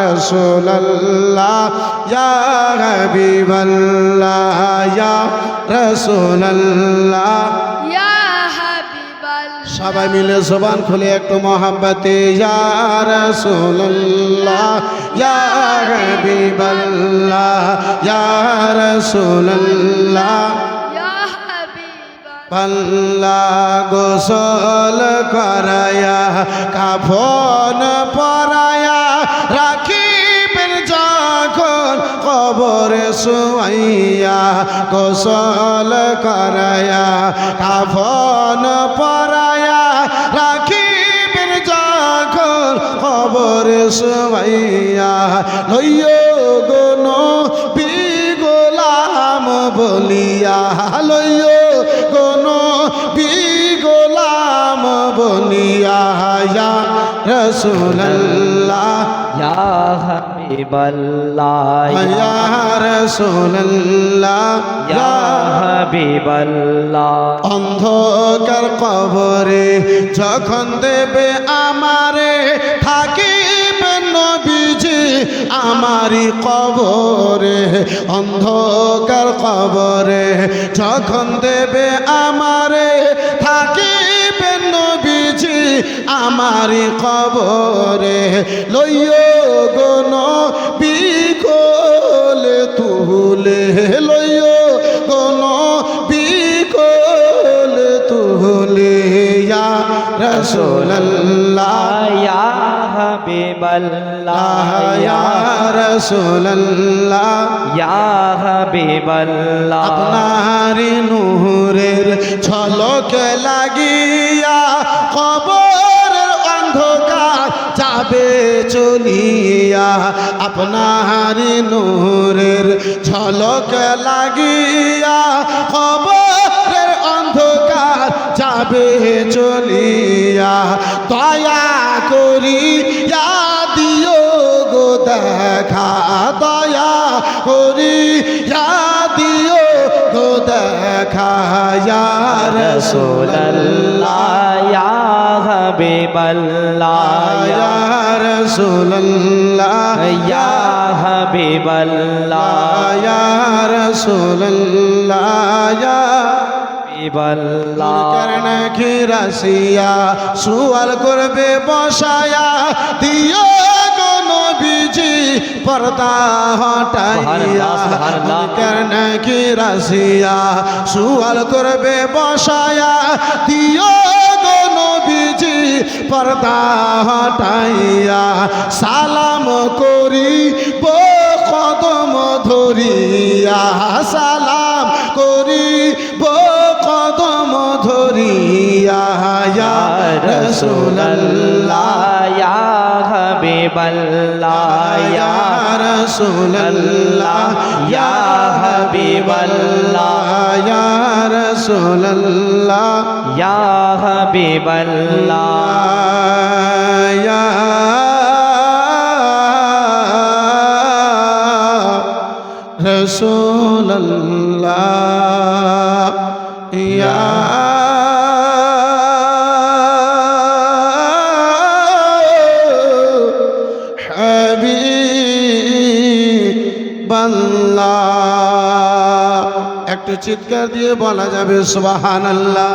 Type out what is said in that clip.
রাসূলুল্লাহ ইয়া হাবিবাল্লাহ ইয়া রাসূলুল্লাহ ইয়া হাবিবাল্লাহ। সবাই মিলে জবান খুলে একটু মহব্বতে ইয়া রাসূলুল্লাহ ইয়া হাবিবাল্লাহ ইয়া রাসূলুল্লাহ পাল্লা গোসল করায়া কাফন পরায়া রাখিবেন যখন কবরে শুয়াইয়া গোসল করায়া কাফন পরায়া রাখিবেন যখন কবরে শুয়াইয়া লইয় গন বিগোলাম বলিয়া লইয় কোনো বিগোলাম বলিয়া ইয়া রাসূলুল্লাহ ইয়া হাবিবাল্লাহ ইয়া রাসূলুল্লাহ ইয়া হাবিবাল্লাহ। অন্ধকার কবরে যখন দেবে আমারে থাকিবেন নবীজি আমারি কবরে অন্ধকার কবরে যখন দেবে আমারে থাকিবেন নবীজি আমারি কবরে লইয় গন বিকলে তুলে লইয় গন বিকলে তুলে ইয়া রাসূলুল্লাহ ইয়া হাবিবাল্লাহ ইয়া রাসূলুল্লাহ ইয়া হাবিবাল্লাহ। আপনারি নূরের ঝলক লাগিয়া কবরের অন্ধকার যাবে চলিয়া আপনারি নূরের ঝলক লাগিয়া কবরের অন্ধকার যাবে চলিয়া দয়া করি দিও গো দেখা দয়া করি দিও গো দেখা ইয়া রাসূলুল্লাহ ইয়া হাবিবাল্লাহ ইয়া রাসূলুল্লাহ ইয়া হাবিবাল্লাহ ইয়া রাসূলুল্লাহ ইয়া হাবিবাল্লাহ। করনা কি রাসিয়া সুয়াল করবে বসায়া দিও গো নবীজি পর্দা হটাইয়া করনা কি রাসিয়া সুয়াল করবে বসায়া দিও গো নবীজি পর্দা হটাইয়া সালাম করি কদম ধরিয়া সালাম করি কদম ধরিয়া ইয়া রাসূলুল্লাহ ইয়া হাবিবাল্লাহ ইয়া রাসূলুল্লাহ ইয়া হাবিবাল্লাহ ইয়া রাসূলুল্লাহ ইয়া হাবিবাল্লাহ ইয়া রাসূলুল্লাহ ইয়া হাবিবাল্লাহ একটু চিৎকার দিয়ে বলা যাবে সুবহানাল্লাহ।